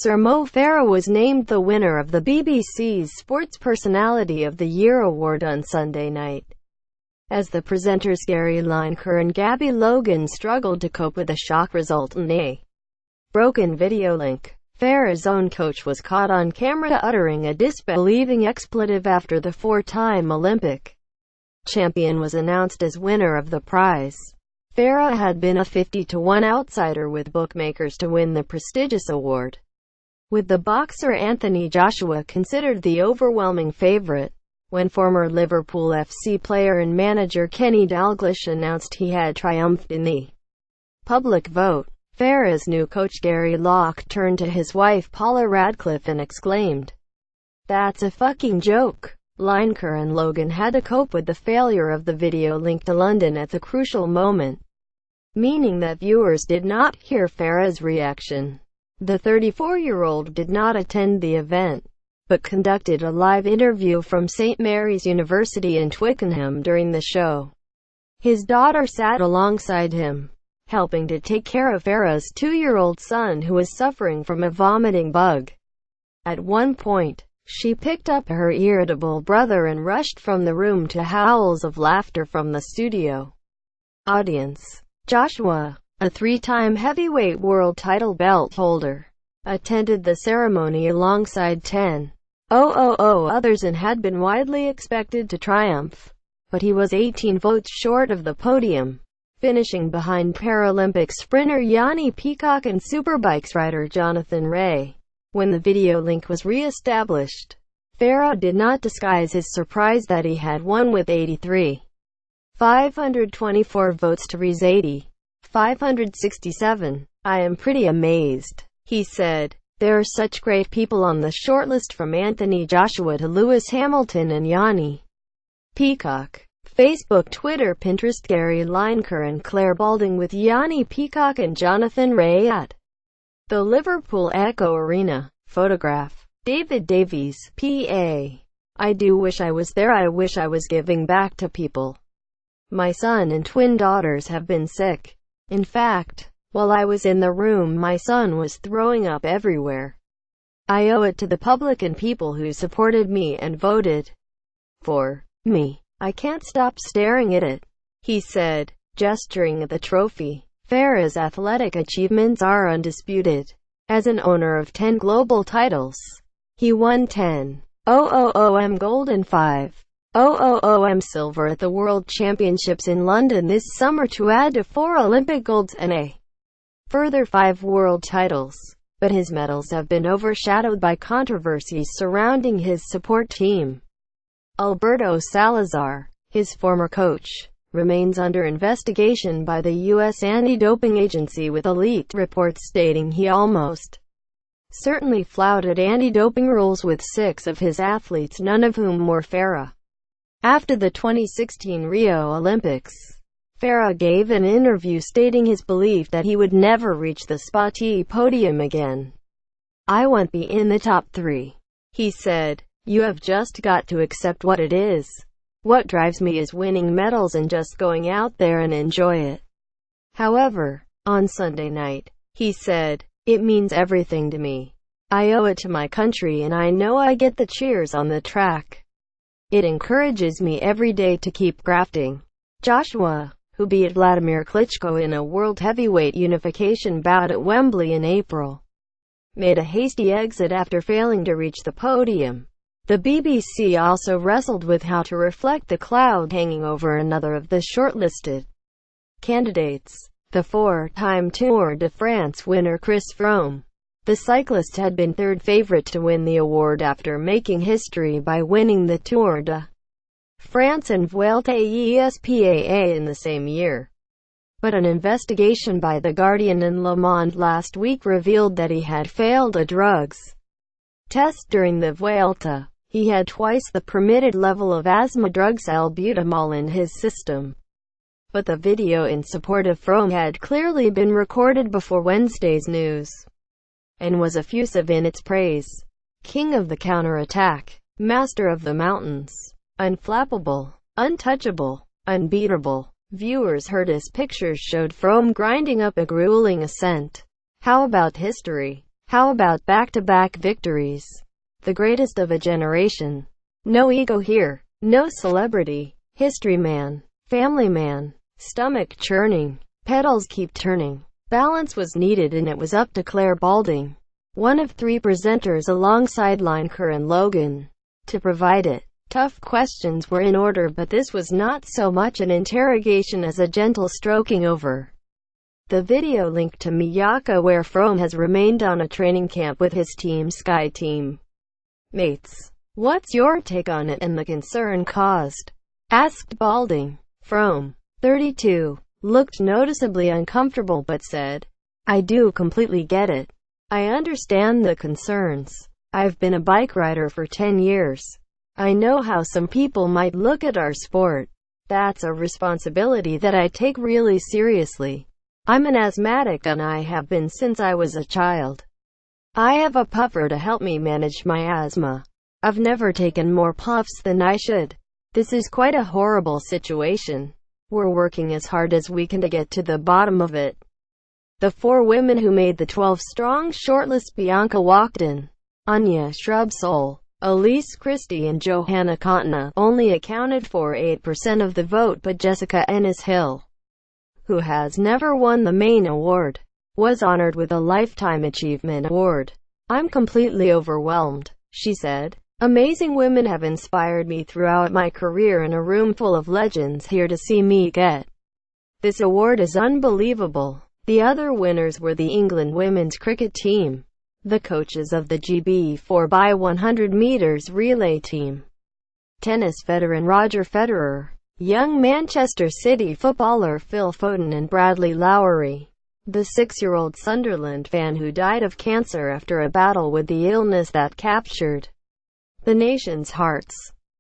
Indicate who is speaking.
Speaker 1: Sir Mo Farah was named the winner of the BBC's Sports Personality of the Year award on Sunday night, as the presenters Gary Lineker and Gabby Logan struggled to cope with the shock result in a broken video link. Farah's own coach was caught on camera uttering a disbelieving expletive after the four-time Olympic champion was announced as winner of the prize. Farah had been a 50-to-1 outsider with bookmakers to win the prestigious award, with the boxer Anthony Joshua considered the overwhelming favorite. When former Liverpool FC player and manager Kenny Dalglish announced he had triumphed in the public vote, Farah's new coach Gary Locke turned to his wife Paula Radcliffe and exclaimed, "That's a fucking joke." Lineker and Logan had to cope with the failure of the video link to London at the crucial moment, meaning that viewers did not hear Farah's reaction. The 34-year-old did not attend the event, but conducted a live interview from St. Mary's University in Twickenham during the show. His daughter sat alongside him, helping to take care of Farah's 2-year-old son who was suffering from a vomiting bug. At one point, she picked up her irritable brother and rushed from the room to howls of laughter from the studio audience. Joshua, a 3-time heavyweight world title belt holder, attended the ceremony alongside 10,000 others and had been widely expected to triumph, but he was 18 votes short of the podium, finishing behind Paralympic sprinter Yanni Peacock and Superbikes rider Jonathan Rea. When the video link was re-established, Farah did not disguise his surprise that he had won with 83,524 votes to Rea's 80,567. "I am pretty amazed," he said. "There are such great people on the shortlist, from Anthony Joshua to Lewis Hamilton and Yanni Peacock." Facebook, Twitter, Pinterest. Gary Lineker and Claire Balding with Yanni Peacock and Jonathan Rea at the Liverpool Echo Arena. Photograph, David Davies, PA. "I do wish I was there. I wish I was giving back to people. My son and twin daughters have been sick. In fact, while I was in the room, my son was throwing up everywhere. I owe it to the public and people who supported me and voted for me. I can't stop staring at it," he said, gesturing at the trophy. Farah's athletic achievements are undisputed. As an owner of 10 global titles, he won 10 OOM gold and 5 OOM silver at the World Championships in London this summer, to add to 4 Olympic golds and a further 5 world titles. But his medals have been overshadowed by controversies surrounding his support team. Alberto Salazar, his former coach, remains under investigation by the U.S. anti-doping agency, with elite reports stating he almost certainly flouted anti-doping rules with 6 of his athletes, none of whom were Farah. After the 2016 Rio Olympics, Farah gave an interview stating his belief that he would never reach the Spati podium again. "I won't be in the top 3. He said. "You have just got to accept what it is. What drives me is winning medals and just going out there and enjoy it." However, on Sunday night, he said, "It means everything to me. I owe it to my country, and I know I get the cheers on the track. It encourages me every day to keep grafting." Joshua, who beat Vladimir Klitschko in a world heavyweight unification bout at Wembley in April, made a hasty exit after failing to reach the podium. The BBC also wrestled with how to reflect the cloud hanging over another of the shortlisted candidates, the 4-time Tour de France winner Chris Froome. The cyclist had been third favorite to win the award after making history by winning the Tour de France and Vuelta a España in the same year. But an investigation by The Guardian and Le Monde last week revealed that he had failed a drugs test during the Vuelta. He had twice the permitted level of asthma drug salbutamol in his system. But the video in support of Froome had clearly been recorded before Wednesday's news, and was effusive in its praise. "King of the counter-attack, master of the mountains, unflappable, untouchable, unbeatable, Viewers heard as pictures showed Frome grinding up a grueling ascent. How about history? How about back-to-back victories? The greatest of a generation. No ego here. No celebrity. History man. Family man. Stomach churning. Pedals keep turning. Balance was needed, and it was up to Claire Balding, one of 3 presenters alongside Lineker and Logan, to provide it. Tough questions were in order, but this was not so much an interrogation as a gentle stroking over. The video linked to Miyaka, where Frome has remained on a training camp with his Team Sky team mates. What's your take on it and the concern caused? Asked Balding. Frome, 32, looked noticeably uncomfortable but said, "I do completely get it. I understand the concerns. I've been a bike rider for 10 years. I know how some people might look at our sport. That's a responsibility that I take really seriously. I'm an asthmatic and I have been since I was a child. I have a puffer to help me manage my asthma. I've never taken more puffs than I should. This is quite a horrible situation. We're working as hard as we can to get to the bottom of it." The 4 women who made the 12-strong shortlist: Bianca Walkden, Anya Shrubsole, Elise Christie and Johanna Kontna, only accounted for 8% of the vote, but Jessica Ennis-Hill, who has never won the main award, was honored with a Lifetime Achievement Award. "I'm completely overwhelmed," she said. "Amazing women have inspired me throughout my career, and a room full of legends here to see me get this award is unbelievable." The other winners were the England women's cricket team, the coaches of the GB 4x100 meters relay team, tennis veteran Roger Federer, young Manchester City footballer Phil Foden, and Bradley Lowery, the 6-year-old Sunderland fan who died of cancer after a battle with the illness that captured the nation's hearts.